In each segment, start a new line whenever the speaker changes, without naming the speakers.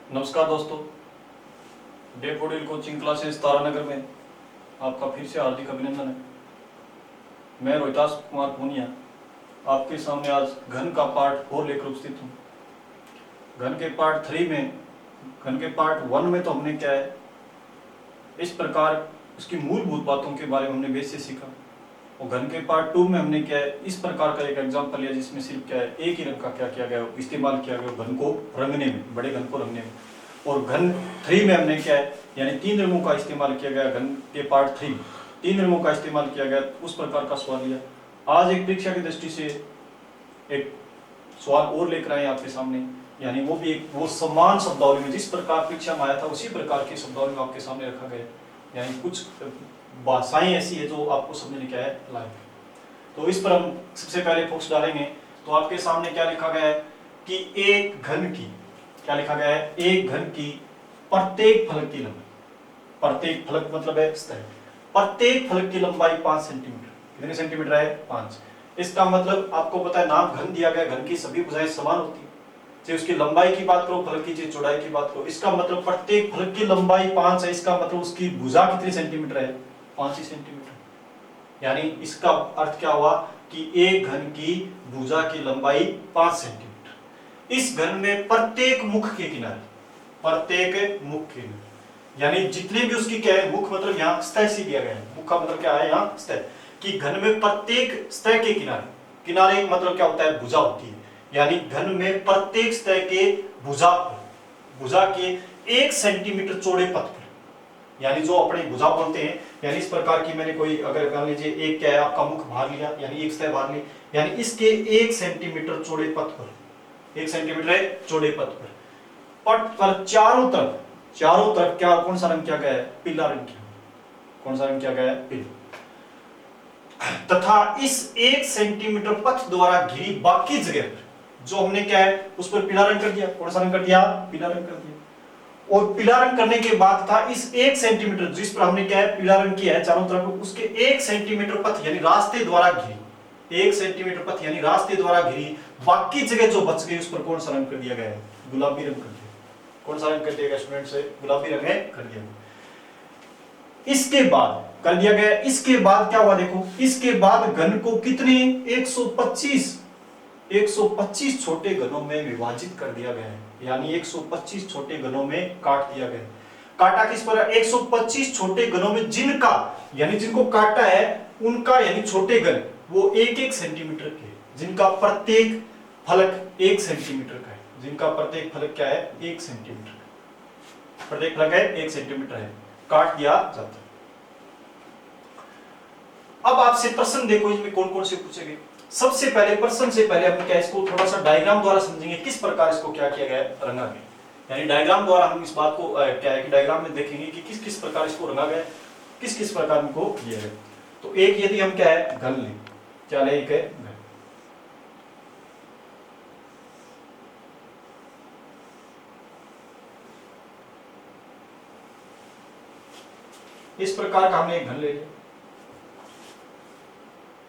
नमस्कार दोस्तों, daffodil coaching classes Taranagar में आपका फिर से हार्दिक अभिनंदन है। मैं रोहितास कुमार पूनिया आपके सामने आज घन का पार्ट 4 लेकर उपस्थित हूँ। घन के पार्ट 3 में, घन के पार्ट 1 में तो हमने क्या है, इस प्रकार उसकी मूलभूत बातों के बारे में हमने बेस से सीखा, और घन के पार्ट 2 में हमने क्या है, इस प्रकार का एक एग्जाम्पल लिया जिसमें सिर्फ क्या है, एक ही रंग का क्या किया गया, इस्तेमाल किया गया घन को रंगने में, बड़े घन को रंगने में। और घन 3 में हमने क्या है, यानी 3 रंगों का इस्तेमाल किया गया। घन के पार्ट 3 3 रंगों का इस्तेमाल किया गया, उस प्रकार का सवाल लिया। आज एक परीक्षा की दृष्टि से एक सवाल और लेकर आए आपके सामने, यानी वो भी एक वो समान शब्दावली में, जिस प्रकार परीक्षा में आया था उसी प्रकार की शब्दावली में आपके सामने रखा गया। यानी कुछ भाषाएं ऐसी है जो आपको समझने क्या है लायक है। तो इस पर हम सबसे पहले फोकस डालेंगे। तो आपके सामने क्या लिखा गया है कि एक घन की, क्या लिखा गया है, एक घन की प्रत्येक फलक की लंबाई, प्रत्येक फलक मतलब है सतह, प्रत्येक फलक की लंबाई 5 सेंटीमीटर। कितने सेंटीमीटर है? 5। इसका मतलब आपको पता है, नाम घन दिया गया, घन की सभी भुजाएं समान होती है, चाहे उसकी लंबाई की बात करो, फलक की चाहे चौड़ाई की बात करो। इसका मतलब प्रत्येक फलक की लंबाई 5 है, इसका मतलब उसकी भुजा कितनी सेंटीमीटर है? 5 ही सेंटीमीटर। यानी इसका अर्थ क्या हुआ कि एक घन की भुजा की लंबाई 5 सेंटीमीटर। इस घन में प्रत्येक मुख के किनारे, प्रत्येक मुख के किनारे, यानी जितने भी उसकी क्या है, मुख मतलब यहाँ सतह से दिया गया है, मुख का मतलब क्या है यहाँ सतह, कि घन में प्रत्येक सतह के किनारे, किनारे मतलब क्या होता है, भुजा होती है। यानी घन में प्रत्येक सतह के भुजा पर, भुजा के 1 सेंटीमीटर चौड़े पथ पर, यानी जो अपने भुजा बोलते हैं, यानी इस प्रकार की मैंने कोई, अगर मान लीजिए एक क्या है आपका मुख बाहर लिया, यानी एक सतह बाहर ली, यानी इसके 1 सेंटीमीटर चौड़े पथ पर, 1 सेंटीमीटर चौड़े पथ पर, पथ पर चारों तरफ, चारों तरफ क्या, कौन सा रंग किया गया है? पीला रंग किया। कौन सा रंग किया गया है? पीला। तथा इस 1 सेंटीमीटर पथ द्वारा घिरी बाकी जगह पर जो हमने क्या है, उस पर पीला रंग कर दिया। कौन सा रंग कर दिया? पीला रंग कर दिया। और पीला रंग करने के बाद था इस 1 सेंटीमीटर जिस पर हमने क्या है, पीला रंग किया है चारों तरफ, उसके 1 सेंटीमीटर पथ यानी रास्ते द्वारा घिरी, 1 सेंटीमीटर पथ यानी रास्ते द्वारा घिरी बाकी जगह जो बच गई, उस पर कौन सा रंग कर दिया गया है? गुलाबी रंग कर दिया। कौन सा रंग कर दिया गया स्टूडेंट से? गुलाबी रंग है कर दिया। इसके बाद कर दिया गया। इसके बाद क्या हुआ देखो, इसके बाद घन को कितने 125 छोटे घनों में विभाजित कर दिया गया है, यानी 125 छोटे घनों में काट दिया गया। काटा किस पर? 125 छोटे घनों में, जिनका यानी जिनको काटा है उनका, यानी छोटे घन वो 1-1 सेंटीमीटर के, जिनका प्रत्येक फलक 1 सेंटीमीटर का है, जिनका प्रत्येक फलक क्या है? 1 सेंटीमीटर का, प्रत्येक फलक है 1 सेंटीमीटर है, काट दिया जाता है। अब आपसे प्रश्न देखो, इसमें कौन कौन से पूछेंगे। सबसे पहले प्रश्न से पहले हम क्या, इसको थोड़ा सा डायग्राम द्वारा समझेंगे, किस प्रकार इसको क्या किया गया है, रंगा गया। यानी डायग्राम द्वारा हम इस बात को क्या है कि डायग्राम में देखेंगे कि किस किस प्रकार इसको रंगा गया, किस किस प्रकार इनको किया गया। तो एक यदि हम क्या है, घन लें, क्या ले, एक है घन। इस प्रकार का हमने एक घन ले लिया,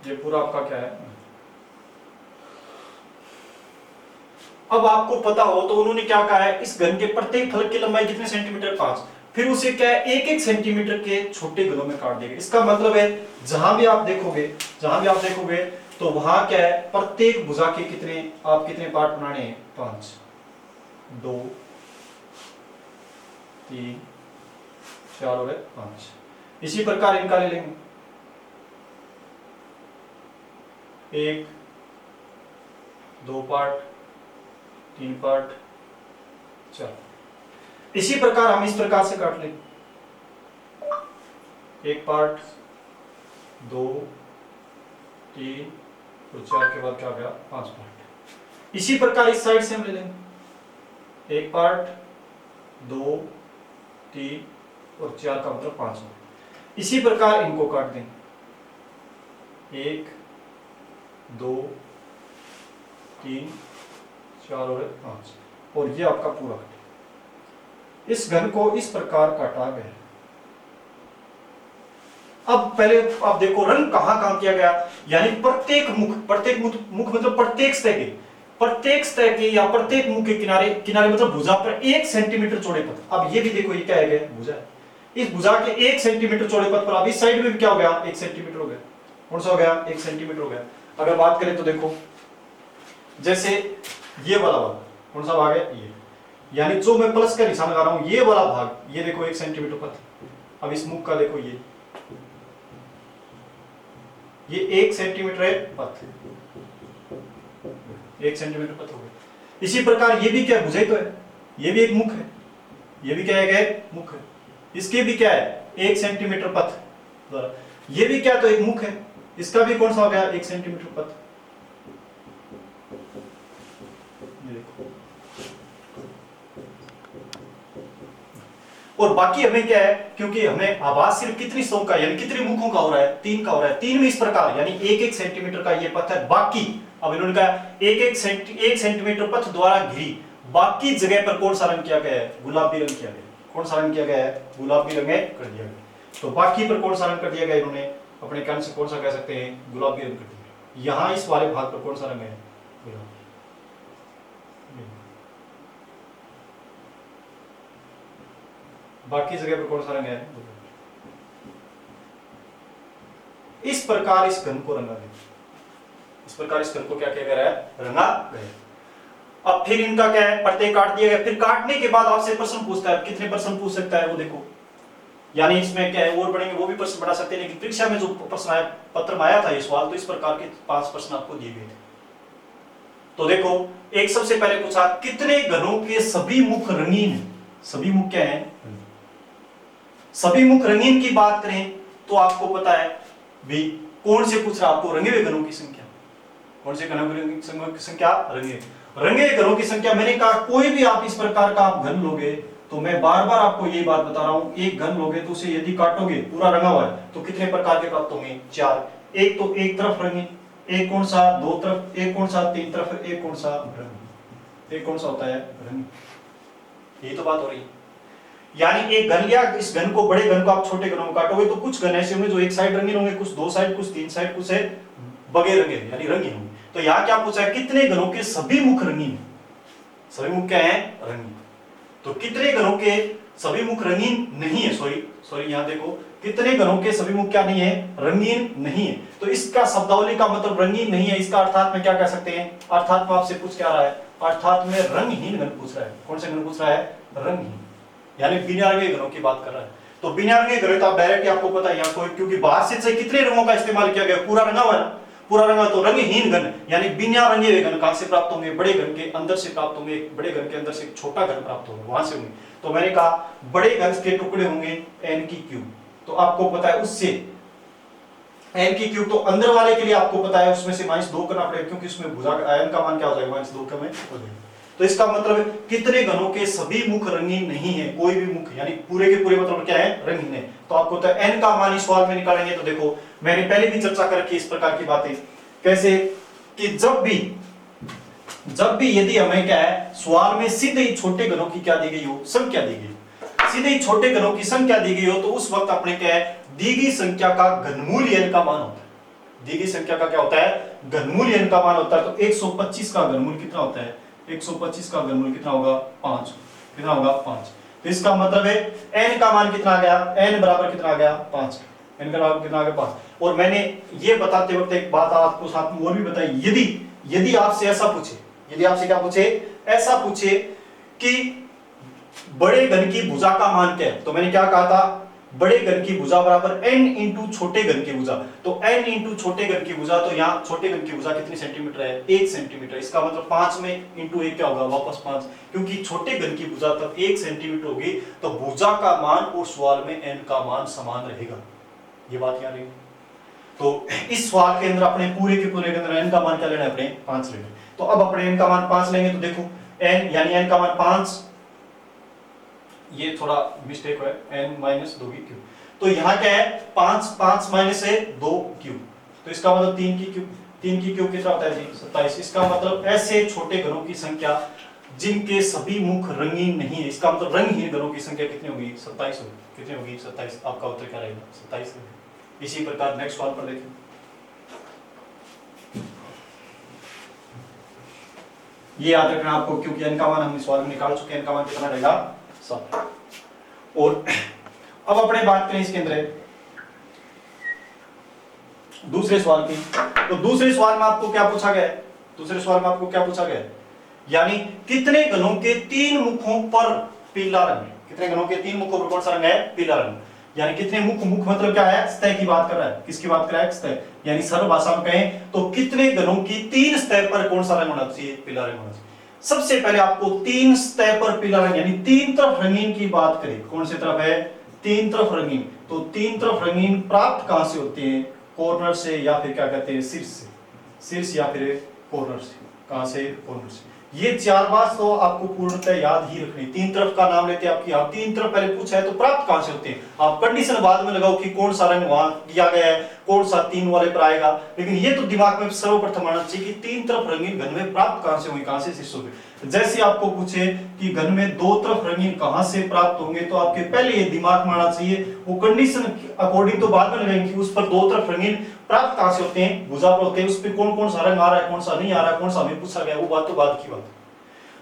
ये पूरा आपका क्या है। अब आपको पता हो तो उन्होंने क्या कहा है, इस घन के प्रत्येक फलक की लंबाई कितने सेंटीमीटर? 5। फिर उसे क्या है, 1-1 सेंटीमीटर के छोटे घनों में काट देगा। इसका मतलब है जहां भी आप देखोगे, जहां भी आप देखोगे तो वहां क्या है, प्रत्येक भुजा के कितने, आप कितने पार्ट बनाने हैं? 5, 2, 3, 4 और 5। इसी प्रकार इनका ले लेंगे, 1, 2 पार्ट, 3 पार्ट, 4। इसी प्रकार हम इस प्रकार से काट लेंगे, 1 पार्ट, 2, 3 और 4 के बाद क्या हो गया? 5 पार्ट। इसी प्रकार इस साइड से हम ले लेंगे, 1 पार्ट, 2, 3 और 4 का मतलब 5 हो। इसी प्रकार इनको काट देंगे, 1, 2, 3, 4 और 5, और ये आपका पूरा घन। इस घन को इस प्रकार काटा गया। अब पहले आप देखो रंग कहां कहां किया गया, यानी प्रत्येक मुख, प्रत्येक मुख मतलब प्रत्येक सतह के, प्रत्येक सतह के या प्रत्येक मुख के किनारे, किनारे मतलब भुजा पर 1 सेंटीमीटर चौड़े पथ। अब ये भी देखो ये क्या है, भुजा है। इस भुजा के 1 सेंटीमीटर चौड़े पथ पर अब इस साइड में भी क्या हो गया, 1 सेंटीमीटर हो गया। कौन सा हो गया, 1 सेंटीमीटर हो गया। अगर बात करें तो देखो जैसे ये वाला भाग, कौन सा भाग है, ये, यानी जो मैं प्लस का निशान लगा रहा हूं ये वाला भाग, ये देखो 1 सेंटीमीटर पथ। अब इस मुख का देखो ये 1 सेंटीमीटर है पथ, 1 सेंटीमीटर पथ हो गया। इसी प्रकार ये भी क्या भुजा ही तो है, ये भी एक मुख है, ये भी क्या है, मुख है। इसके भी क्या है, 1 सेंटीमीटर पथ द्वारा, ये भी क्या तो एक मुख है, इसका भी कौन सा हो गया, 1 सेंटीमीटर पथ। और बाकी हमें क्या है, क्योंकि हमें आभास सिर्फ कितनी सतहों का यानी कितने मुखों का हो रहा है, 3 का हो रहा है। 3 में इस प्रकार यानी 1-1 सेंटीमीटर का ये पथ है। बाकी अब इन्होंने कहा 1 सेंटीमीटर पथ द्वारा घिरी बाकी जगह पर कौन सा रंग किया गया है, गुलाबी रंग किया गया। कौन सा रंग किया गया है, गुलाबी रंग कर दिया गया। तो बाकी पर कौन सा रंग कर दिया गया, इन्होंने अपने कान से कौन सा कह सकते हैं, गुलाबी रंग कर दिया। यहां इस वाले भाग पर कौन सा रंग है, गुलाबी। बाकी जगह पर कौन सा रंग है, इस प्रकार इस घन को रंगा गया। इस प्रकार इस घन को क्या किया गया है, रंगा गया। अब फिर इनका क्या है, प्रत्येक काट दिया गया। फिर काटने के बाद आपसे प्रश्न पूछता है, कितने प्रश्न पूछ सकता है वो देखो, यानी इसमें क्या है और बढ़ेंगे वो भी प्रश्न बढ़ा सकते हैं। लेकिन परीक्षा में जो प्रश्न आया, पत्र में आया था ये सवाल, तो इस प्रकार के 5 प्रश्न आपको दिए गए थे। तो देखो एक सबसे पहले पूछा, कितने घनों के सभी मुख रंगीन है। सभी मुख क्या है, सभी मुख रंगीन की बात करें तो आपको पता है भी कौन से पूछ रहा, आपको रंगे हुए घनों की संख्या, कौन से घनों की संख्या, रंगे घनों की संख्या। मैंने कहा कोई भी आप इस प्रकार का आप घन लोगे तो मैं बार बार आपको यही बात बता रहा हूं, एक घन लोगे तो उसे यदि काटोगे पूरा रंगा हुआ है तो कितने प्रकार के प्राप्त होंगे, 4। एक तो एक तरफ रंगीन, एक कौन सा 2 तरफ, एक कौन सा 3 तरफ, एक कौन सा रंगीन, एक कौन सा होता है रंगीन। यही तो बात हो रही है। यानी एक घन लिया, इस घन को, बड़े घन को आप छोटे घनों में काटोगे तो कुछ घन ऐसे होंगे जो एक साइड रंगीन होंगे, कुछ 2 साइड, कुछ 3 साइड, कुछ है बगे रंगीन यानी रंगीन होंगे। तो यहां क्या पूछा है, कितने घनों के सभी मुख रंगीन, सभी मुख क्या है, रंगीन। तो कितने घनों के सभी मुख रंगीन नहीं है, सॉरी यहां देखो, कितने घनों के सभी मुख क्या नहीं है, रंगीन नहीं है। तो इसका शब्दावली का मतलब रंगीन नहीं है, इसका अर्थात में क्या कह सकते हैं, अर्थात में आपसे पूछ क्या रहा है, अर्थात में रंगहीन घन पूछ रहा है। कौन से घन पूछ रहा है, रंगहीन, यानी बिना रंगे घनों की बात कर रहा है। तो बिना रंगे घन तो आप डायरेक्ट आपको पता है यहाँ कोई, क्योंकि बाहर से कितने रंगों का इस्तेमाल किया गया, पूरा रंगा हुआ है ना, पूरा रंगा, तो रंगहीन घन यानी बिना रंगे हुए घन कहां से प्राप्त होंगे, बड़े घन के अंदर से प्राप्त होंगे, बड़े घन के अंदर से छोटा घन प्राप्त होंगे, वहां से होंगे। तो मैंने कहा बड़े घन के टुकड़े होंगे n की क्यूब, तो आपको पता है उससे n की क्यूब, तो अंदर वाले के लिए आपको पता है उसमें से -2 करना पड़ेगा, क्योंकि उसमें भुजा n का मान क्या हो जाएगा, -2 का में हो जाएगा। तो इसका मतलब कितने घनों के सभी मुख रंगीन नहीं है, कोई भी मुख यानी पूरे के पूरे मतलब क्या है, रंगीन है। तो आपको तो n का मान इस सवाल में निकालेंगे। तो देखो मैंने पहले भी चर्चा कर रखी इस प्रकार की बातें, कैसे कि जब भी यदि हमें क्या है, सवाल में सीधे ही छोटे घनों की क्या दी गई हो, संख्या दी गई, सीधे ही छोटे घनों की संख्या दी गई हो, तो उस वक्त अपने क्या है, दी गई संख्या का घनमूल n का मान होता है। दी गई संख्या का क्या होता है, घनमूल n का मान होता है। तो 125 का घनमूल कितना होता है, 125 का घनमूल कितना होगा, 5। कितना होगा, 5। तो इसका मतलब है n का मान कितना आ गया, n बराबर कितना आ गया, 5। n का बराबर कितना आ गया, 5। और मैंने ये बताते वक्त एक बात आपको साथ में और भी बताई, यदि आपसे ऐसा पूछे, यदि आपसे क्या पूछे, ऐसा पूछे कि बड़े घन की भुजा का मान क्या है, तो मैंने क्या कहा था, बड़े घन की भुजा बराबर n इंटू छोटे घन की भुजा। तो n इंटू छोटे घन की भुजा, तो यहाँ छोटे घन की भुजा कितनी सेंटीमीटर है, 1 सेंटीमीटर। इसका मतलब 5 में इंटू 1 क्या होगा, वापस 5, क्योंकि छोटे घन की भुजा तब 1 सेंटीमीटर होगी। तो भुजा का मान और सवाल में n का मान समान रहेगा, ये बात यहाँ रही। तो इस सवाल के अंदर अपने पूरे के पूरे के अंदर n का मान क्या लेना है, अपने 5 लेना है। तो अब अपने n का मान 5 लेंगे, तो देखो n यानी n का मान 5, ये थोड़ा मिस्टेक है, n माइनस 2 की क्यूब। तो यहाँ क्या है, 5 माइनस है 2 क्यूब, तो इसका मतलब 3 की क्यूब। 3 की क्यूब कितना होता है जी, 27। इसका मतलब ऐसे छोटे घनों की संख्या जिनके सभी मुख रंगीन नहीं है, इसका मतलब रंगहीन घनों की संख्या कितनी होगी, 27 होगी। कितनी होगी, 27। आपका उत्तर क्या रहेगा, 27। इसी प्रकार नेक्स्ट सवाल पर देखें। ये याद रखना आपको, क्योंकि n का मान हम इस सवाल में निकाल चुके हैं। n का मान कितना रहेगा 7। और अब अपने बात करें इसके अंदर दूसरे सवाल की। तो दूसरे सवाल में आपको क्या पूछा गया है? दूसरे सवाल में आपको क्या पूछा गया है? यानी कितने घनों के 3 मुखों पर पीला रंग है? कितने घनों के 3 मुखों पर कौन सा रंग है? पीला रंग। यानी कितने मुख, मुख मतलब क्या है? सतह की बात कर रहा है। किसकी बात कर रहा है? सतह। यानी सरल भाषा में कहें तो कितने घनों की 3 सतह पर कौन सा रंग होना चाहिए? पीला रंग होना चाहिए। सबसे पहले आपको 3 सतह पर पीला रंग, यानी 3 तरफ रंगीन की बात करें। कौन सी तरफ है? 3 तरफ रंगीन। तो 3 तरफ रंगीन प्राप्त कहां से होते हैं? कॉर्नर से, या फिर क्या कहते हैं शीर्ष से। शीर्ष या फिर कॉर्नर से। कहां से? कॉर्नर से। ये 4 बात तो आपको पूर्णतः याद ही रखनी। 3 तरफ का नाम लेते हैं आपकी, आप 3 तरफ पहले पूछा है तो प्राप्त कहां से होते हैं? आप कंडीशन बाद में लगाओ कि कौन सा रंग वहां किया गया है, कौन सा 3 वाले पर आएगा, लेकिन ये तो दिमाग में सर्वप्रथम आना चाहिए कि 3 तरफ रंगीन घन में प्राप्त कहां से होंगे? कहां से? शीर्षों से। जैसे आपको पूछे कि घन में 2 तरफ रंगीन कहां से प्राप्त होंगे, तो आपके पहले ये दिमाग में आना चाहिए, वो कंडीशन अकॉर्डिंग तो बाद में लगाएंगे कि उस पर 2 तरफ रंगीन प्राप्त कहां से होते हैं? भुजा पर होते हैं। उस पर कौन कौन सा रंग आ रहा है, कौन सा नहीं आ रहा है, कौन सा हमें पूछा गया, वो बात तो बाद की बात।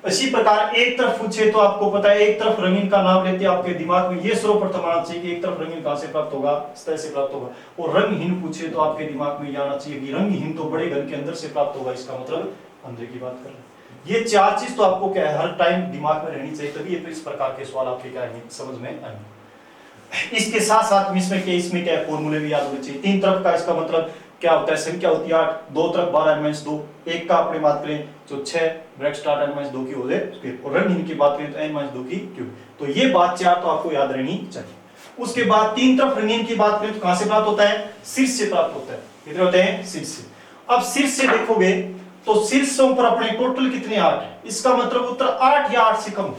इसी प्रकार एक तरफ पूछे तो आपको पता है एक तरफ रंगीन का नाम लेते हैं, आपके दिमाग में ये सर्वप्रथम आना चाहिए कि एक तरफ रंगीन कहां से प्राप्त होगा? सतह से प्राप्त होगा। और रंगहीन पूछे तो आपके दिमाग में ये आना चाहिए कि रंगहीन तो बड़े घन के अंदर से प्राप्त होगा। इसका मतलब अंदर की बात कर रहे हैं। ये 4 चीज तो आपको क्या है, हर टाइम दिमाग में रहनी चाहिए, तभी तो इस प्रकार के सवाल आपके क्या है समझ में आएंगे। इसके साथ साथ इसमें क्या है, फॉर्मूले भी याद होने चाहिए। 3 तरफ का इसका मतलब क्या होता है? संख्या होती है 8, 2 तरफ 12 n - 2, एक का अपने बात करें तो 6 ब्रैकेट स्टार्ट n - 2 की होले स्क्वायर, और रंगहीन की बात करें तो n - 2 की क्यूब। तो ये बात 4 तो आपको याद रहनी चाहिए। उसके बाद 3 तरफ रंगीन की बात करें तो कहां से प्राप्त होता है? शीर्ष से प्राप्त होता है। कितने होते हैं? शीर्ष से। अब शीर्ष से देखोगे तो शीर्षों पर अपने टोटल कितने? 8। इसका मतलब उत्तर 8 या 8 से कम।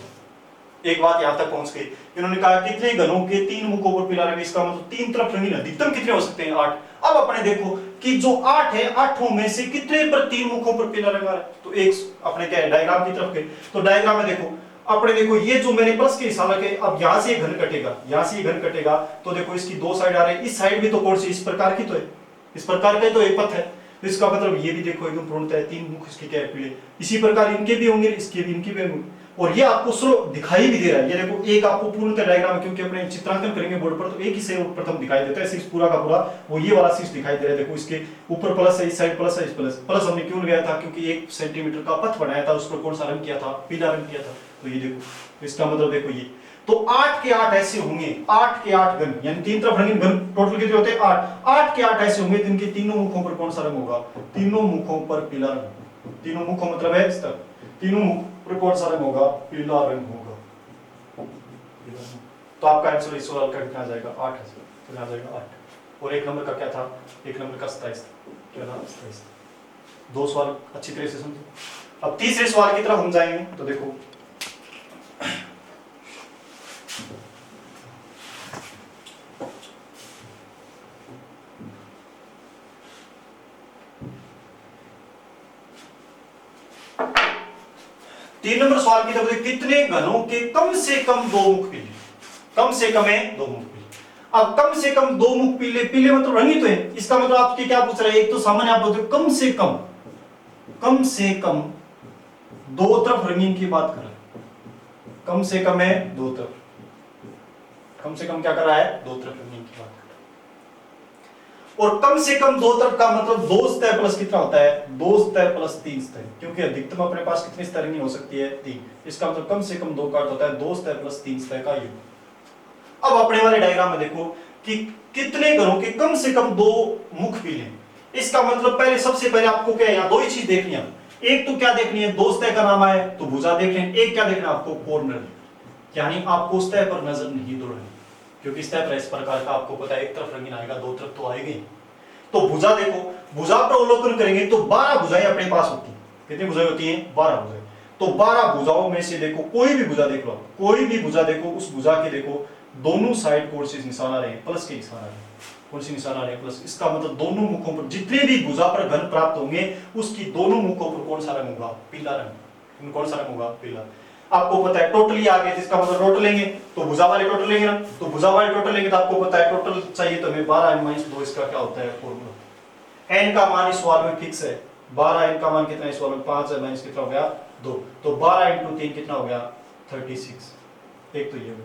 एक बात यहां तक पहुंच गई, इन्होंने कहा कितने घनों के 3 मुखों पर पीला रंग, इसका मतलब 3 तरफ रंगीन अधिकतम कितने हो सकते हैं? 8। अब अपने देखो कि जो 8 है, 8 में से कितने पर 3 मुखों पर पीला रंग आ रहा है? तो एक अपने क्या है, डायग्राम की तरफ गए तो डायग्राम में देखो अपने देखो ये जो मैंने प्लस के इशारा के, अब यहां से घन कटेगा, यहां से घन कटेगा, तो देखो इसकी 2 साइड आ रही है। इस साइड भी तो कौन सी? इस प्रकार की तो है, इस प्रकार का तो एक पथ है। तो इसका मतलब ये भी देखो एकदम पूर्णतः 3 मुख इसके क्या है? पीले। इसी प्रकार इनके भी होंगे, इसके भी, इनके भी होंगे। और ये आपको स्लो दिखाई भी दे रहा है। ये देखो एक आपको पूर्णतः डायग्राम, क्योंकि अपने चित्रांकन करेंगे बोर्ड पर तो एक ही से प्रथम दिखाई देता है, शीर्ष पूरा का पूरा वो ये वाला शीर्ष दिखाई दे रहा है। देखो इसके ऊपर प्लस है, इस साइड प्लस है, इस प्लस हमने क्यों लगाया था? क्योंकि 1 सेंटीमीटर का पथ बनाया था, उस पर कौन सा रंग किया था? पीला रंग किया था। तो ये देखो इसका मतलब देखो ये तो 8 के 8 ऐसे होंगे, 8 के 8 घन, यानी 3 तरफ रंगीन घन टोटल कितने होते हैं? 8। 8 के 8 ऐसे होंगे जिनके तीनों मुखों पर कौन सा रंग होगा? तीनों मुखों पर पीला रंग। तीनों मुखों मतलब है इस तरफ, तीनों मुख पर कौन सा रंग होगा? पीला रंग होगा। तो आपका आंसर इस सवाल का कितना आ जाएगा? 8 है। तो आ जाएगा 8। और 1 नंबर का क्या था? 1 नंबर का 27 क्या था? 27। 2 सवाल अच्छी तरह से समझो। अब तीसरे सवाल की तरफ हम जाएंगे। तो देखो 3 नंबर सवाल की तरफ कितने घनों के कम से कम 2 मुख पीले? कम से कम है 2 मुख पीले। अब कम से कम 2 मुख पीले, पीले मतलब रंगी तो है, इसका मतलब आपके क्या पूछ रहे हैं? एक तो सामान्य आप बोलते हो कम से कम 2 तरफ रंगीन की बात कर रहे हैं। कम से कम है 2 तरफ, कम से कम क्या कर रहा है? 2 तरफ रंगीन की बात कर रहा है। और कम से कम 2 तरफ का मतलब 2 सतह प्लस कितना होता है? 2 सतह प्लस 3 सतह, क्योंकि अधिकतम अपने पास कितनी सतह रंगीन हो सकती है? 3। इसका मतलब कम से कम 2 का अर्थ होता है 2 सतह प्लस 3 सतह का योग। अब अपने वाले डायग्राम में देखो कि कितने घनों के कम से कम 2 मुख पीले। इसका मतलब पहले सबसे पहले आपको क्या है, यहाँ 2 ही चीज देखनी है। एक तो क्या देखनी है? 2 सतह का नाम आए तो भुजा देख लें। एक क्या देखना आपको? कॉर्नर, यानी आपको सतह पर नजर नहीं दौड़नी, क्योंकि सतह पर इस प्रकार का आपको पता है एक तरफ रंगीन आएगा, 2 तरफ तो आएगी। तो भुजा देखो, भुजा पर अवलोकन करेंगे तो 12 भुजाएं अपने पास होती हैं। कितनी भुजाएं होती हैं? 12 भुजाएं। तो 12 भुजाओं में से देखो कोई भी भुजा देख लो, कोई भी भुजा देखो, उस भुजा के देखो दोनों साइड कौन से निशान आ रहे हैं? प्लस के निशान आ रहे हैं। कौन से निशान आ रहे हैं? प्लस। इसका मतलब दोनों मुखों पर जितने भी भुजा पर घन प्राप्त होंगे उसकी दोनों मुखों पर कौन सा रंग होगा? पीला रंग। कौन सा रंग होगा? पीला। आपको पता है टोटली आ गए, जिसका मतलब टोटल लेंगे तो भुजा वाले टोटल लेंगे ना, तो भुजा वाले टोटल लेंगे तो आपको पता है टोटल चाहिए तो हमें 12 n - 2 इसका क्या होता है? फॉर्मूला। n का मान इस सवाल में फिक्स है, 12 n का मान कितना है इस सवाल में? 5 है, कितना हो गया? 2, तो 12 इंटू 3 कितना हो गया 36। एक तो ये हो।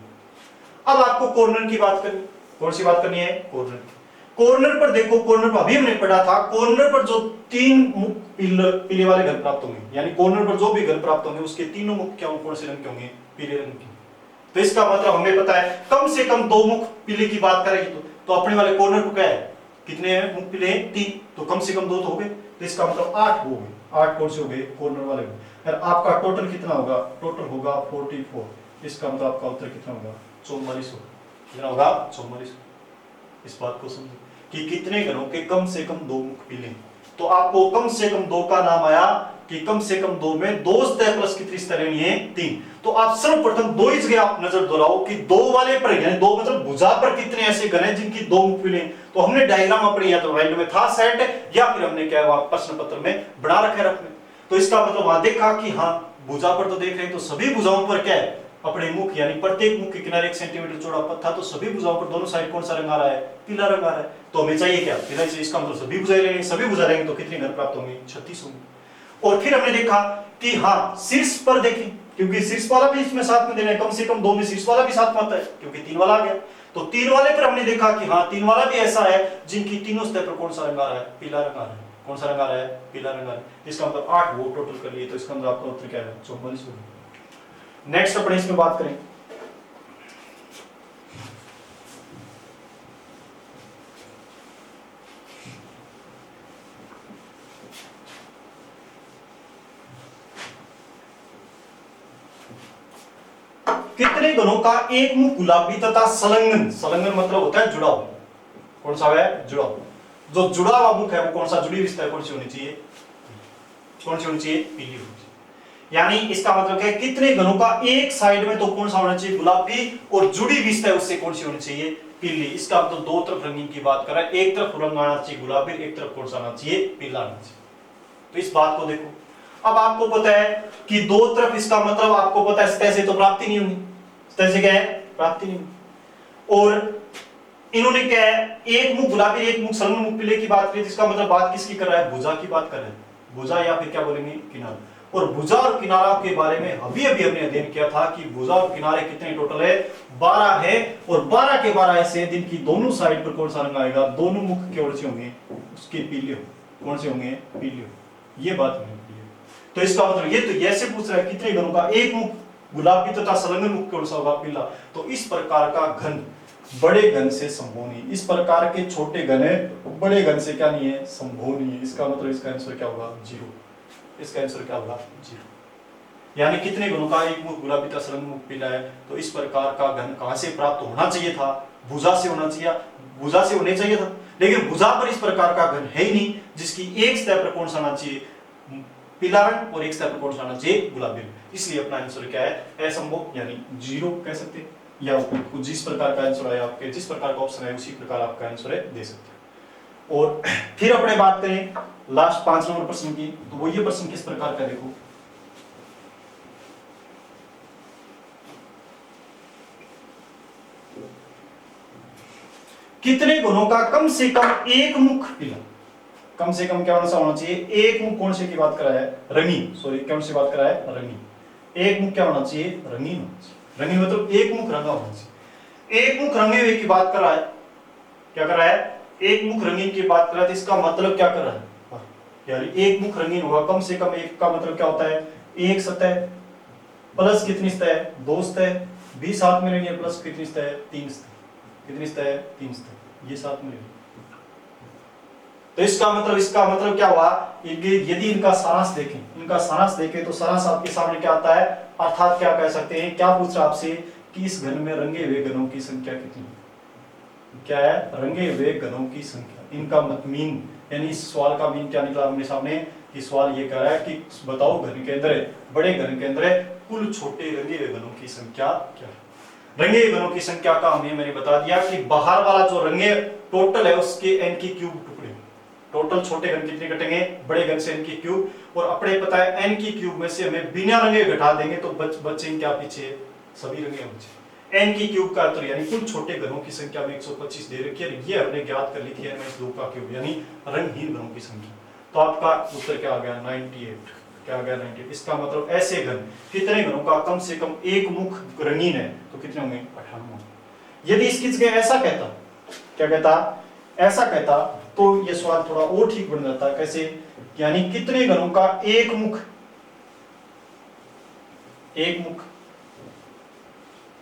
अब आपको कॉर्नर की बात करनी, कौन सी बात करनी है, कॉर्नर की। कॉर्नर पर देखो, कॉर्नर पर अभी हमने पढ़ा था, कॉर्नर पर जो 3 मुख्य पीले वाले घन प्राप्त होंगे, यानी कॉर्नर पर जो भी घन प्राप्त होंगे उसके तीनों मुख क्या कौन से रंग के होंगे, पीले रंग के। तो इसका मतलब हमें पता है कम से कम 2 मुख पीले की बात करेगी तो अपने वाले कॉर्नर पर क्या है, कितने हैं मुख पीले हैं, 3, तो कम से कम 2 तो हो गए, तो इसका मतलब 8 हो गए। 8 कौन से हो गए, कॉर्नर वाले। और आपका टोटल कितना होगा, टोटल होगा 44। इसका मतलब आपका उत्तर कितना होगा, 44 होगा। कितना होगा, 44। इस बात को समझो कि कितने घनों के कम से कम 2 मुख पीले। तो आपको कम से कम 2 का नाम आया कि कम से कम 2 में 2 सतह प्लस कितनी सतह लेनी है, 3। तो आप सर्वप्रथम 2 ही जगह आप नजर दोहराओ कि 2 वाले पर, यानी 2 मतलब भुजा पर कितने ऐसे घन हैं जिनकी 2 मुख पीले। तो हमने डायग्राम अपने या तो राइट में था सेट, या फिर हमने क्या प्रश्न पत्र में बना रखे रखने। तो इसका मतलब वहां देखा कि हाँ भुजा पर तो देख रहे हैं, तो सभी भुजाओं पर क्या है, अपने मुख यानी प्रत्येक मुख के किनारे 1 सेंटीमीटर चौड़ा पथ था, तो सभी भुजाओं पर दोनों साइड कौन सा रंग आ रहा है, पीला रंग आ रहा है। तो हमें चाहिए क्या, पीला। इसका मतलब सभी भुजाएं लेंगे, सभी भुजा लेंगे तो कितने घन प्राप्त होंगे, 36 होंगे। और फिर हमने देखा कि हाँ शीर्ष पर देखें, क्योंकि शीर्ष वाला भी इसमें साथ में देना है, कम से कम 2 में शीर्ष वाला भी साथ में आता है, क्योंकि 3 वाला आ गया। तो 3 वाले पर हमने देखा कि हाँ 3 वाला भी ऐसा है जिनकी तीनों सतह पर कौन सा रंग आ रहा है, पीला रंग आ रहा है। कौन सा रंग आ रहा है, पीला रंग आ रहा है। इसका मतलब 8 वो टोटल कर लिए, तो इसका मतलब आपका उत्तर क्या है, 44 होगा। नेक्स्ट अपने इसमें बात करें, कितने घनों का एक मुख गुलाबी तथा संलग्न, संलग्न मतलब होता है जुड़ा हुआ, कौन सा है, जुड़ा हुआ। जो जुड़ा हुआ मुख है वो कौन सा, जुड़ी हुई सतह कौन सी होनी चाहिए, कौन सी होनी चाहिए, पीली होनी चाहिए। यानी इसका मतलब है कितने घनों का एक साइड में तो कौन सा होना चाहिए, गुलाबी, और जुड़ी हुई सतह उससे कौन सी होनी चाहिए, पीली। इसका मतलब 2 तरफ रंगीन की बात कर रहा है, एक तरफ रंग आना चाहिए गुलाबी, एक तरफ कौन सा आना चाहिए, पीला आना चाहिए। तो इस बात को देखो, अब आपको पता है कि 2 तरफ, इसका मतलब आपको पता है सतह से तो प्राप्ति नहीं होगी, सतह से क्या है, प्राप्ति नहीं होगी। और इन्होंने क्या है, एक मुख गुलाबी एक मुख संलग्न मुख पीले की बात की, इसका मतलब बात किसकी कर रहा है, भुजा की बात कर रहा है, भुजा या फिर क्या बोलेंगे, किनारा। और भुजा और किनारा के बारे में अभी अभी हमने अध्ययन किया था कि भुजा और किनारे कितने टोटल है, 12 है। और 12 के 12 ऐसे दिन की दोनों साइड पर कौन सा रंग आएगा, दोनों मुख कौन से होंगे, उसके पीले हो, कौन से होंगे, पीले हो। ये बात हमने की है। तो इसका मतलब ये तो ऐसे पूछ रहा है कितने घनों का एक मुख गुलाबी तथा संलग्न मुख कौन सा होगा, पीला। तो इस प्रकार का घन बड़े घन से संभव नहीं, इस प्रकार के छोटे घन है बड़े घन से क्या नहीं है, संभव नहीं है। इसका मतलब इसका आंसर क्या होगा, 0। इसका आंसर क्या होगा, 0। यानी कितने घनों का एक मुख गुलाबी तथा संलग्न मुख पीला है। तो इस प्रकार का घन कहां से प्राप्त होना चाहिए था, भुजा से होना चाहिए, भुजा से होने चाहिए था। लेकिन भुजा पर इस प्रकार का घन है ही नहीं जिसकी एक सतह पर कौन सा आना चाहिए, पीला रंग, और एक सतह पर कौन सा आना चाहिए, गुलाबी रंग। इसलिए अपना आंसर क्या है, असंभव, यानी 0 कह सकते हैं। या कुछ जिस प्रकार का आंसर है आपके, जिस प्रकार का ऑप्शन है उसी प्रकार आपका आंसर है दे सकते हैं। और फिर अपने बात करें लास्ट 5 नंबर प्रश्न की, तो वो ये प्रश्न किस प्रकार का, देखो कितने घनों का कम से कम एक मुख पीला, कम से कम क्या होना चाहिए, एक मुख कौन से की बात कर रहा है, रंगीन, सॉरी कौन सी बात कर रहा है, रंगीन। एक मुख क्या होना चाहिए, रंगीन होना चाहिए। रंगीन मतलब एक मुख रंगा होना चाहिए। एक मुख रंगे हुए की बात कर रहा है, क्या कर रहा है, एक मुख रंगीन की बात कर रहा है। इसका मतलब क्या कर रहा है यार, एक मुख रंगीन होगा, कम से कम एक का मतलब क्या होता है, एक सतह प्लस कितनी सतह, 2 सतह, भी साथ में लेंगे, प्लस कितनी सतह, 3 सतह, कितनी सतह, 3 सतह, ये साथ में लेंगे। तो इसका मतलब क्या हुआ, यदि इनका सारांश देखें, इनका सारांश देखें तो सारांश आपके सामने क्या आता है, अर्थात क्या कह सकते हैं, क्या पूछ रहा आपसे कि इस घन में रंगे हुए घनों की संख्या कितनी, क्या है, रंगे हुए घनों की संख्या। इनका मीन, यानी इस सवाल का मीन क्या निकला हमने सामने, कि सवाल ये कह रहा है कि बताओ घन के अंदर, बड़े घन के अंदर कुल छोटे रंगे हुए घनों की संख्या क्या है। रंगे हुए घनों की संख्या का मैंने बता दिया कि बाहर वाला जो रंगे टोटल है उसके n की क्यूब टुकड़े, टोटल छोटे घन कितने कटेंगे, बड़े घन से n की क्यूब, और अपने पता है n की क्यूब में से हमें बिना रंगे घटा देंगे तो बचेंगे क्या, पीछे सभी रंगे बचे। n की क्यूब का उत्तर यानी कुल छोटे घनों की संख्या में 125 दे रखी है, ये हमने ज्ञात कर ली थी n-2 का क्यूब, यानी रंगहीन घनों की संख्या। तो आपका उत्तर क्या आ गया, 98। क्या आ गया 90। इसका मतलब ऐसे घन कितने घनों का कम से कम एक मुख रंगीन है तो कितने होंगे 98। यदि इसकी जगह ऐसा कहता, क्या कहता, ऐसा कहता तो ये सवाल थोड़ा और ठीक बन जाता। कैसे, यानी कितने घनों का एक मुख, एक मुख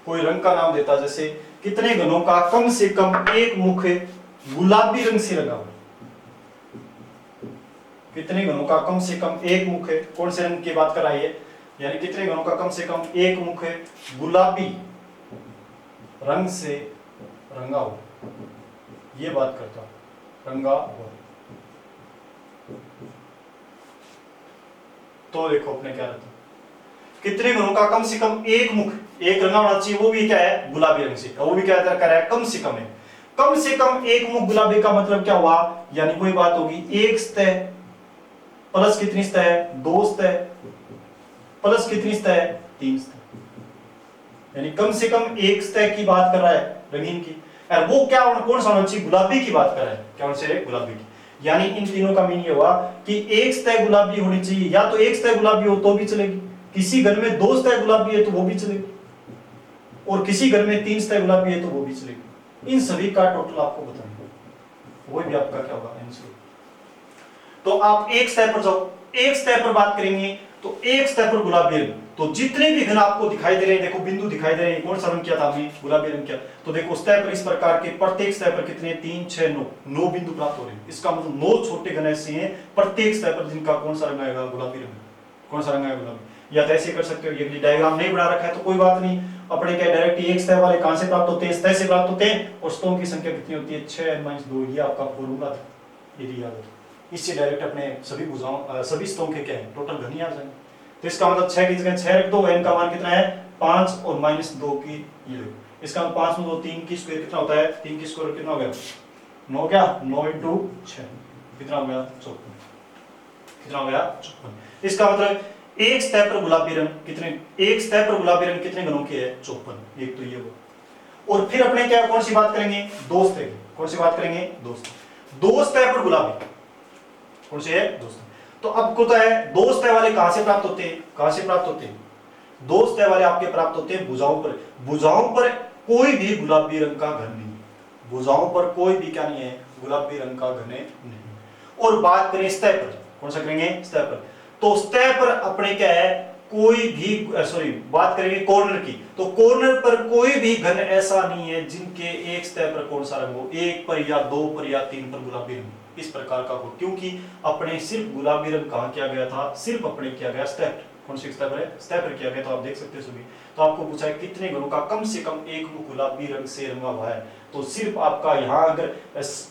कोई रंग का नाम देता, जैसे कितने घनों का कम से कम एक मुख गुलाबी रंग से रंगा हुआ, कितने घनों का कम से कम एक मुख है, कौन से रंग की बात कर रहा है, यानी कितने घनों का कम से कम एक मुख है गुलाबी रंग से रंगा हुआ, ये बात करता, रंगा हुआ। तो देखो अपने क्या रहता, कितने घनों का कम से कम एक मुख, एक रंगा होना चाहिए, वो भी क्या है गुलाबी रंग से, वो भी क्या कर रहा है कम से कम है। कम से कम एक मुख गुलाबी का मतलब क्या हुआ, यानी कोई बात होगी एक सतह प्लस कितनी सतह, दो सतह प्लस कितनी सतह, तीन सतह, यानी कम से कम एक सतह की बात कर रहा है रंगीन की। और वो क्या कौन सा होना चाहिए, गुलाबी की बात कर रहा है, क्या होना चाहिए गुलाबी की। यानी इन तीनों का मीनिंग हुआ कि एक सतह गुलाबी होनी चाहिए, या तो एक सतह गुलाबी हो तो भी चलेगी, किसी घर में दो सतह गुलाबी है तो वो भी चलेगी, और किसी घर में तीन सतह गुलाबी है तो वो भी चलेगी। इन सभी का टोटल आपको बताना, वो भी आपका क्या होगा आंसर। तो आप एक सतह पर जाओ, एक सतह पर बात करेंगे तो एक सतह पर गुलाबी रंग, तो जितने भी घन आपको दिखाई दे रहे हैं, देखो बिंदु दिखाई दे रहे हैं, कौन सा रंग किया था हमने, गुलाबी रंग किया। तो देखो सतह पर इस प्रकार के प्रत्येक सतह पर कितने, 3 6 9 9 बिंदु प्राप्त हो रहे हैं। इसका मतलब 9 छोटे घन ऐसे हैं प्रत्येक सतह पर जिनका कौन सा रंग आएगा, गुलाबी रंग। कौन सा रंग आएगा, गुलाबी। या तो ऐसे कर सकते हो, ये डायग्राम नहीं बना रखा है तो कोई बात नहीं, अपने क्या डायरेक्ट एक सतह वाले कहां से प्राप्त होते हैं, सतह से प्राप्त होते हैं, और सतहों की संख्या कितनी होती है 6 - 2, ये आपका फॉर्मूला था, ये दिया गया। इससे डायरेक्ट अपने सभी भुजाओं सभी सतहों के क्या है टोटल घन ही आ जाएंगे। तो इसका मतलब 6 की जगह 6 रख दो, n का मान कितना है 5 और -2 की ये, इसका मतलब 5 में 2 3 की स्क्वायर कितना होता है, 3 की स्क्वायर कितना हो गया 9, क्या 9 × 6 कितना हो गया 54, कितना हो गया 54। इसका मतलब एक सतह पर गुलाबी रंग कितने, एक सतह पर गुलाबी रंग कितने घनों की है 54, एक तो ये वो। और फिर अपने क्या कौन सी बात करेंगे, दो सतह की, कौन सी बात करेंगे, दो सतह पर गुलाबी कौन सी है, दो सतह। तो अब को तो है दो सतह वाले कहां से प्राप्त होते हैं, कहां से प्राप्त होते हैं, दो सतह वाले आपके प्राप्त होते हैं भुजाओं पर। भुजाओं पर कोई भी गुलाबी रंग का घन नहीं, भुजाओं पर कोई भी क्या नहीं है गुलाबी रंग का घन नहीं। और बात करें सतह पर, कौन सा करेंगे सतह पर, तो सतह पर अपने क्या है कोई भी सॉरी बात करेंगे कॉर्नर की, तो कॉर्नर पर कोई भी घन ऐसा नहीं है जिनके एक सतह पर कौन सा रंग हो, एक पर या दो पर या तीन पर गुलाबी रंग इस प्रकार का हो, क्योंकि अपने सिर्फ गुलाबी रंग कहां किया गया था, सिर्फ अपने किया गया सतह, कौन सी सतह पर है, सतह पर किया गया। तो आप देख सकते हैं सभी। तो आपको पूछा है कितने घनों का कम से कम एक मुख गुलाबी रंग से रंगा हुआ है, तो सिर्फ आपका यहाँ अगर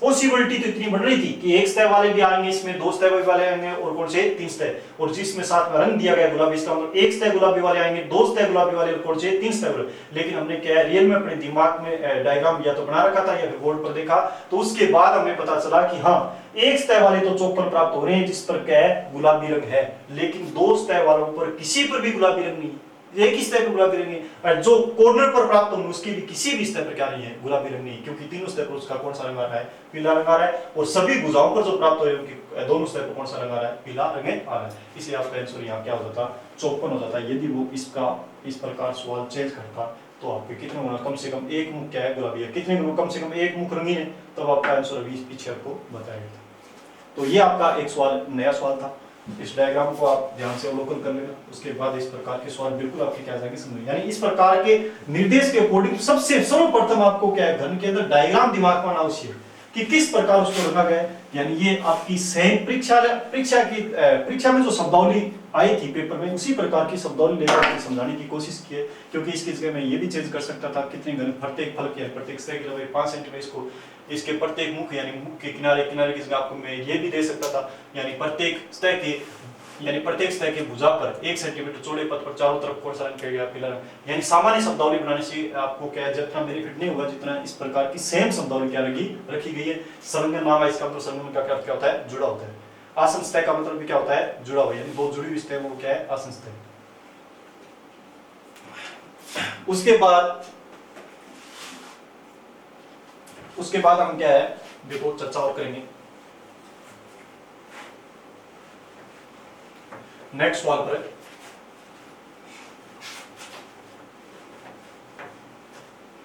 पॉसिबिलिटी तो इतनी बढ़ रही थी कि एक सतह वाले भी आएंगे इसमें, दो सतह वाले आएंगे और कौन से तीन सतह, और जिसमें साथ में रंग दिया गया गुलाबी, इसका मतलब एक सतह गुलाबी वाले आएंगे, दो सतह गुलाबी वाले और कौन से तीन सतह वाले। लेकिन हमने क्या है रियल में अपने दिमाग में डायग्राम या तो बना रखा था या फिर बोर्ड पर देखा, तो उसके बाद हमें पता चला कि हाँ एक सतह वाले तो 54 प्राप्त हो रहे हैं जिस पर क्या है गुलाबी रंग है, लेकिन दो सतह वालों पर किसी पर भी गुलाबी रंग नहीं, एक ही सतह पर गुलाबी रंग नहीं, और जो कॉर्नर पर प्राप्त होंगे उसकी भी किसी भी सतह पर क्या नहीं है गुलाबी रंग नहीं, क्योंकि तीनों सतह पर उसका कौन सा रंग आ रहा है पीला रंग आ रहा है, और सभी भुजाओं पर जो प्राप्त हो रहे हैं उनकी दोनों सतह पर कौन सा रंग आ रहा है पीला रंग आ रहा है। इसलिए आपका आंसर यहाँ क्या हो जाता 54 हो जाता। यदि वो इसका इस प्रकार सवाल चेंज करता तो आपके कितने होना कम से कम एक मुख क्या है गुलाबी है, कितने कम से कम एक मुख रंगीन है, तब आपका आंसर अभी पीछे आपको बताया गया था। तो ये आपका एक सवाल नया सवाल था, इस डायग्राम को आप ध्यान से अवलोकन कर लेना, उसके बाद इस प्रकार के सवाल बिल्कुल आपके क्या जाएंगे समझ। यानी इस प्रकार के निर्देश के अकॉर्डिंग सबसे सर्वप्रथम आपको क्या है घन के अंदर डायग्राम दिमाग में आना आवश्यक कि किस प्रकार उसको रखा गया। यानी ये आपकी सही परीक्षा में जो शब्दावली आई थी पेपर में, उसी प्रकार की शब्दावली लेकर समझाने की कोशिश की है, क्योंकि इसकी जगह में ये भी चेंज कर सकता था कितने घन प्रत्येक फलक या प्रत्येक सतह की लंबाई 5 सेंटीमीटर, इसको इसके प्रत्येक मुख यानी मुख के किनारे की जगह आपको मैं ये भी दे सकता था, यानी प्रत्येक सतह के भुजा पर 1 सेंटीमीटर चौड़े पथ पर चारों तरफ कौन सा रंग किया गया पीला रंग। यानी सामान्य शब्दावली बनाने से आपको क्या जितना बेनिफिट नहीं होगा जितना इस प्रकार की सेम शब्दावली क्या रखी गई है। संलग्न नाम है इसका, मतलब संलग्न का क्या होता है जुड़ा होता है। आसन सतह का मतलब भी क्या होता है जुड़ा हुआ, यानी दो जुड़ी हुई सतह वो क्या है आसन सतह। उसके बाद हम क्या है देखो चर्चा और करेंगे। नेक्स्ट सवाल पर है।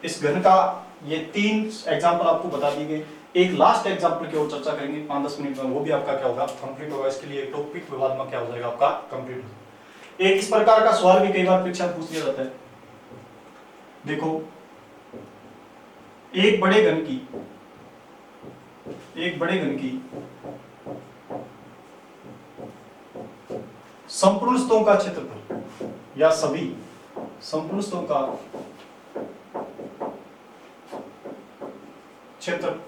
इस घन का ये 3 एग्जांपल आपको बता दिए गए। एक लास्ट एग्जांपल की ओर चर्चा करेंगे 5-10 मिनट में, वो भी आपका क्या होगा, कंप्लीट होगा। इसके लिए टॉपिक विवाद में क्या हो जाएगा आपका, कंप्लीट। एक इस प्रकार का सवाल भी कई बार परीक्षा में पूछ लिया जाता है। देखो, एक बड़े घन की संपूर्ण सतहों का क्षेत्रफल या सभी संपूर्ण सतहों का क्षेत्र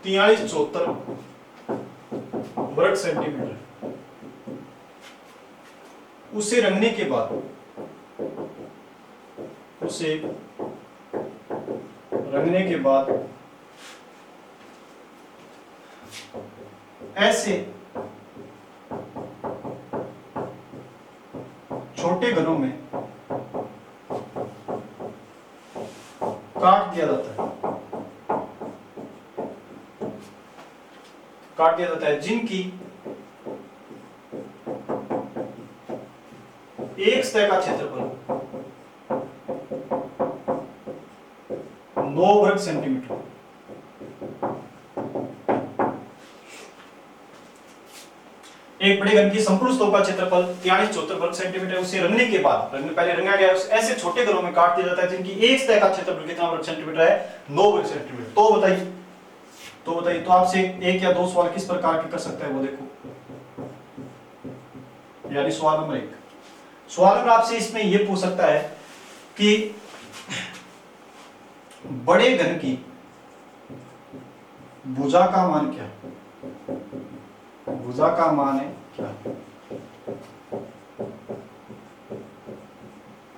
4374 वर्ग सेंटीमीटर, उसे रंगने के बाद ऐसे छोटे घनों में काट दिया जाता है, जिनकी एक सतह का क्षेत्रफल 9 वर्ग सेंटीमीटर। एक बड़े घन की संपूर्ण सतहों का क्षेत्रफल 4374 वर्ग सेंटीमीटर, उसे रंगने के बाद, पहले रंगा गया, ऐसे छोटे घनों में काट दिया जाता है जिनकी एक सतह का क्षेत्रफल कितना वर्ग सेंटीमीटर है, 9 वर्ग सेंटीमीटर। तो बताइए तो आपसे एक या दो सवाल किस प्रकार के कर सकते हैं वो देखो। यानी सवाल नंबर 1, सवाल नंबर आपसे इसमें यह पूछ सकता है कि बड़े घन की भुजा का मान क्या है, भुजा का मान है क्या,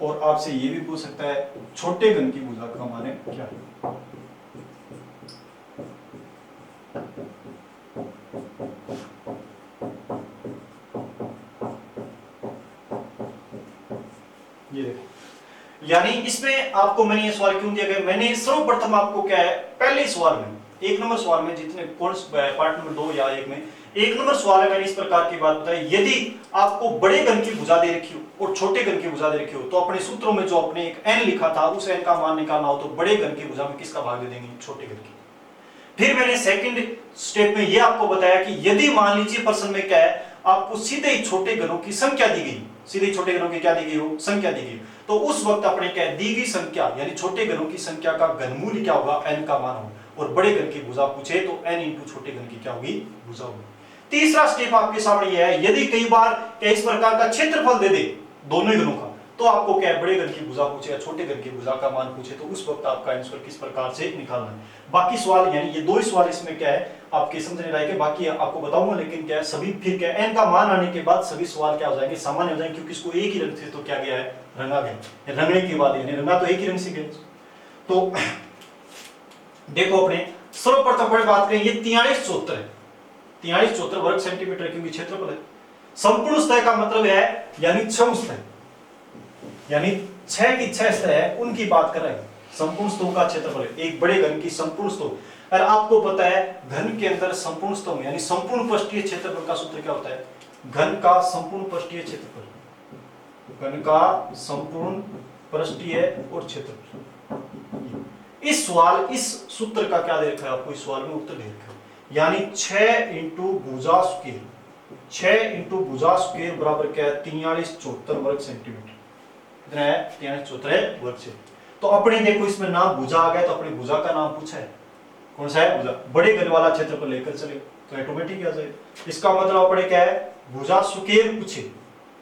और आपसे यह भी पूछ सकता है छोटे घन की भुजा का मान है क्या है। ये देखो, यानी इसमें आपको मैंने ये सवाल क्यों दिया गया, मैंने सर्वप्रथम आपको क्या है, पहले सवाल में 1 नंबर सवाल में, जितने कोर्स पार्ट नंबर 2 या 1 में 1 नंबर सवाल है, मैंने इस प्रकार की बात बताई। यदि आपको बड़े घन की भुजा दे रखी हो और छोटे घन की भुजा दे रखी हो, तो अपने सूत्रों में जो अपने एक n लिखा था, उस n का मान निकालना हो तो बड़े घन की भुजा में किसका भाग दे देंगे, छोटे घन की। फिर मैंने सेकंड स्टेप में यह आपको बताया कि यदि मान लीजिए प्रश्न में क्या है, आपको सीधे ही छोटे घनों की संख्या दी गई, सीधे छोटे घनों की क्या दी गई हो, संख्या दी गई, तो उस वक्त अपने क्या दी गई संख्या यानी छोटे घनों की संख्या का घनमूल क्या होगा, n का मान हो, और बड़े घन की भुजा पूछे तो n इंटू छोटे घन की क्या होगी, भुजा होगी। तीसरा स्टेप आपके सामने यह है, यदि कई बार इस प्रकार का क्षेत्रफल दे दे दोनों ही घनों का, तो आपको क्या है, बड़े घन की भुजा पूछे या छोटे घन की भुजा का मान पूछे, तो उस वक्त आपका आंसर किस प्रकार से निकालना है। बाकी सवाल यानी ये 2 ही सवाल इसमें क्या है आपके समझने लायक है, बाकी आपको बताऊंगा, लेकिन क्या है सभी फिर क्या n का मान आने के बाद सभी सवाल क्या हो जाएंगे, सामान्य हो जाएंगे, क्योंकि इसको एक ही रंग से तो क्या गया है, रंगा गया, रंगने के बाद यानी रंगा तो एक ही रंग से गया। तो देखो, अपने सर्वप्रथम बड़ी बात करें, ये 4374 है, 4374 वर्ग सेंटीमीटर क्योंकि क्षेत्रफल है। संपूर्ण सतह का मतलब है यानी 6 सतह, यानी 6 की 6 सतह है, उनकी बात कर रहे हैं। संपूर्ण सतहों का क्षेत्रफल है एक बड़े घन की संपूर्ण सतह। और आपको पता है घन के अंदर संपूर्ण सतहों यानी संपूर्ण पृष्ठीय क्षेत्रफल का सूत्र क्या होता है, घन का संपूर्ण पृष्ठीय क्षेत्रफल, घन का संपूर्ण पृष्ठीय और क्षेत्रफल। इस सूत्र का क्या दे रखा है आपको, इस सवाल में उत्तर दे रखा है, यानी 6 इंटू भुजा स्क्वायर, 6 इंटू भुजा स्क्वायर बराबर क्या है, 4374 वर्ग सेंटीमीटर। कितना है, 4374 वर्ग से। तो अपने देखो इसमें नाम भुजा आ गया, तो अपनी भुजा का नाम पूछा है, कौन सा है, भुजा। बड़े घन वाला क्षेत्रफल लेकर चले तो ऑटोमेटिक आ जाए। इसका मतलब अपने क्या है, भुजा स्क्वायर पूछे,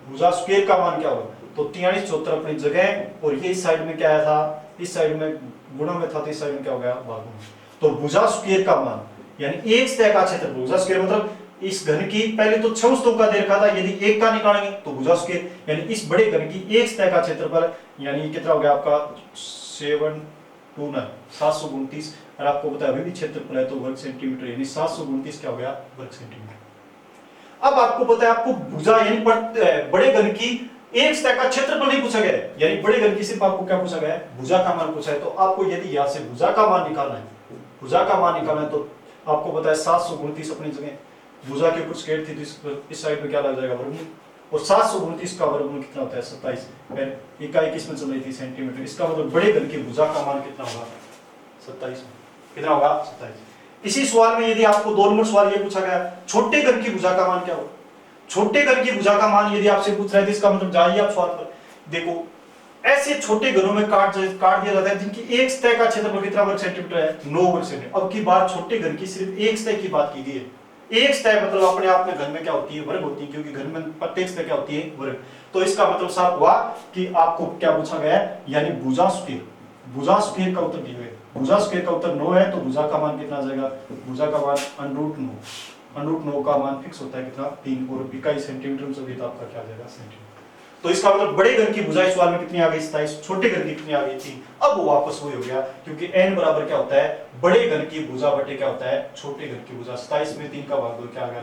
भुजा स्क्वायर का मान क्या होगा, तो 4374 अपनी जगह, और ये इस साइड में क्या आया था, इस साइड में गुणा में था, तो इस साइड में क्या हो गया, भाग में। तो भुजा स्क्वायर का मान यानी एक सतह का क्षेत्रफल, भुजा स्क्वायर मतलब इस घन की पहले तो 6 सतहों का दे रखा था, यदि एक का निकालेंगे तो भुजा स्क्वायर, यानी इस बड़े घन की एक सतह का क्षेत्रफल यानी कितना हो गया आपका 729 और आपको पता है अभी भी क्षेत्रफल है तो वर्ग सेंटीमीटर, यानी 729 क्या हो गया, वर्ग सेंटीमीटर। अब आपको पता है आपको भुजा यानी बड़े घन की एक सतह का क्षेत्रफल नहीं पूछा गया है, यानी बड़े घन की सिर्फ आपको क्या पूछा गया है, भुजा का मान पूछा है। तो आपको यदि यहां से भुजा का मान निकालना है, भुजा का मान निकालना है, तो आपको पता है 729 अपनी जगह, भुजा के ऊपर स्केयर थी, तो इस साइड में क्या लग जाएगा वर्गमूल, और 729 का वर्गमूल कितना होता है 27, इकाई किस में चल रही थी सेंटीमीटर, इसका मतलब बड़े घन की भुजा का मान कितना होगा 27, कितना होगा 27। इसी सवाल में यदि आपको 2 नंबर सवाल ये पूछा गया छोटे घन की भुजा का मान क्या होगा, छोटे घन की भुजा का मान यदि आपसे पूछ रहा है तो इसका मतलब जाइए आप सवाल पर, देखो ऐसे छोटे घनों में काट दिया जाता है जिनकी एक सतह का क्षेत्रफल कितना वर्ग सेंटीमीटर है 9 वर्ग सेंटीमीटर। अब की बात छोटे घन की सिर्फ एक सतह की बात की गई है, एक सतह मतलब अपने आप में घन में क्या होती है वर्ग होती है, क्योंकि घन में प्रत्येक सतह क्या होती है वर्ग। तो इसका मतलब साफ हुआ कि आपको क्या पूछा गया है, यानी भुजा स्क्वायर, भुजा स्क्वायर का उत्तर दिया है, भुजा स्क्वायर का उत्तर 9 है, तो भुजा का मान कितना आ जाएगा, भुजा का मान √9 का मान फिक्स होता है कितना 3, और इकाई सेंटीमीटर में चलिए तो आपका क्या आ जाएगा सेंटीमीटर। तो इसका मतलब बड़े घन की भुजा इस सवाल में कितनी आ गई 27, छोटे घन की कितनी आ गई 3। अब वो वापस वही हो गया, क्योंकि n बराबर क्या होता है बड़े घन की भुजा बटे क्या होता है छोटे घन की भुजा। 27 में 3 का भाग दो क्या आ गया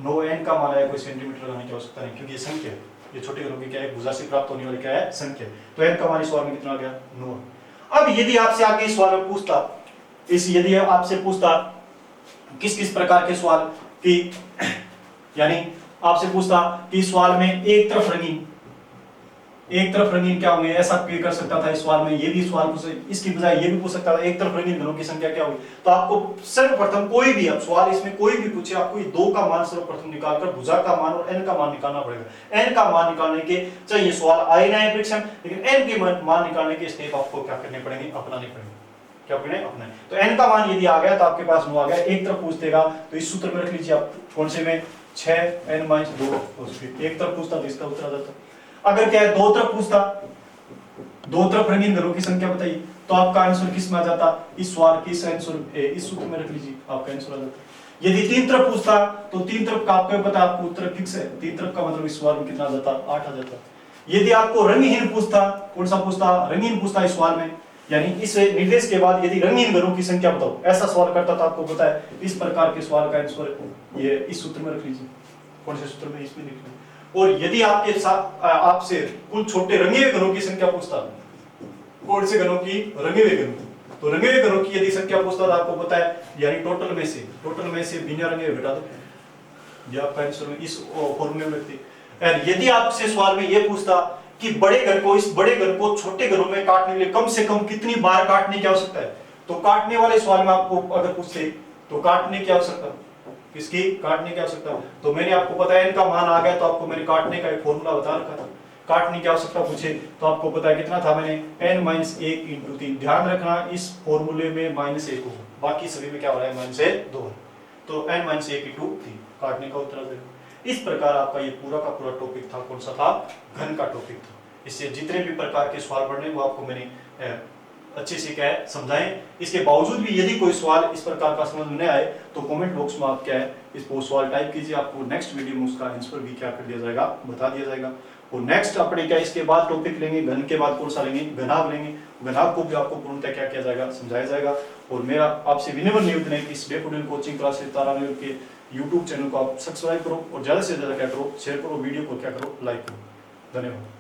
9 n का मान है, कोई सेंटीमीटर लगाने की आवश्यकता नहीं, क्योंकि ये संख्या है, ये छोटे घनों की क्या है भुजा से प्राप्त होने वाली क्या है संख्या। तो n का मान इस सवाल में कितना आ गया 9। अब यदि आपसे आगे इस सवाल में पूछता, यदि आपसे पूछता किस किस प्रकार के सवाल की, यानी आपसे पूछता कि सवाल में एक तरफ रंगीन क्या होंगे, ऐसा क्लियर कर सकता था इस सवाल में, ये भी सवाल इसकी बजाय ये भी पूछ सकता था एक तरफ रंगीन घनों की संख्या क्या होगी। तो आपको सर्वप्रथम कोई भी अब सवाल इसमें कोई भी पूछे, आपको ये 2 का मान सर्वप्रथम निकालकर भुजा का मान और n का मान निकालना पड़ेगा। n का मान निकालने के चाहे ये सवाल आए ना आए परीक्षा, लेकिन n के मान निकालने के स्टेप आपको क्या करने पड़ेंगे, अपनाने पड़ेंगे, क्या करने अपनाने। तो n का मान यदि आ गया तो आपके पास 9 आ गया, एक तरफ पूछ देगा तो इस सूत्र में रख लीजिए आप, कौन से में 6n-2, एक तरफ पूछता तो इसका उत्तर आ जाता। अगर क्या है दो तरफ पूछता, दो तरफ रंगीन घनों की संख्या बताइए, तो आपका आंसर किस में आ जाता, इस सवाल की आंसर इस सूत्र में रख लीजिए, आपका आंसर आ जाता। यदि 3 तरफ पूछता तो 3 तरफ का आपको पता है, आपको उत्तर फिक्स है, 3 तरफ का मतलब इस सवाल में कितना आ जाता 8 आ जाता। यदि आपको रंगहीन पूछता, कौन सा पूछता रंगीन पूछता इस सवाल में, यानी इस निर्देश के बाद यदि रंगीन घनों की संख्या बताओ, ऐसा सवाल करता तो आपको पता है इस प्रकार के सवाल का आंसर ये इस सूत्र में रख लीजिए, कौन से सूत्र में, इसमें लिख लीजिए। और यदि आपके साथ आपसे कुल छोटे रंगे हुए घनों की संख्या पूछता, कौन से घनों की, रंगे हुए घनों, तो रंगे हुए घनों की यदि संख्या पूछता तो आपको पता है, यानी टोटल में से बिना रंगे हुए घटा दो, ये आपका आंसर इस फॉर्मूले में रखती है। यदि आपसे सवाल में ये पूछता कि बड़े घन को, इस बड़े घन को छोटे घनों में काटने के लिए कम से कम कितनी बार काटने की आवश्यकता है, तो काटने वाले सवाल में आपको अगर पूछते तो काटने की आवश्यकता, किसकी, काटने की आवश्यकता। तो मैंने आपको पता है इनका मान आ गया, तो आपको मैंने काटने का एक फॉर्मूला बता रखा था। काटने की आवश्यकता पूछे तो आपको पता है कितना था, मैंने n-1 × 3, ध्यान रखना इस फॉर्मूले में -1 हो, बाकी सभी में क्या हो रहा है -2, तो n-1 × 3 काटने का उत्तर आ जाएगा। इस प्रकार आपका ये पूरा का पूरा टॉपिक था, कौन सा था, घन का टॉपिक था। इससे जितने भी प्रकार के सवाल पढ़ने वो आपको मैंने अच्छे से क्या है समझाएं। इसके बावजूद भी यदि कोई सवाल इस प्रकार का समझ में नहीं आए तो कमेंट बॉक्स में आप क्या है इसको सवाल टाइप कीजिए, आपको नेक्स्ट वीडियो में उसका आंसर भी क्या कर दिया जाएगा, बता दिया जाएगा। और नेक्स्ट अपने क्या इसके बाद टॉपिक लेंगे, घन के बाद कौन सा लेंगे, घनाभ लेंगे, घनाभ को भी आपको पूर्णतः क्या किया जाएगा, समझाया जाएगा। और मेरा आपसे विनम्र निवेदन है कि इस डैफोडिल कोचिंग क्लासेस तारानगर के यूट्यूब चैनल को आप सब्सक्राइब करो और ज्यादा से ज्यादा क्या करो, शेयर करो, वीडियो को क्या करो, लाइक करो। धन्यवाद।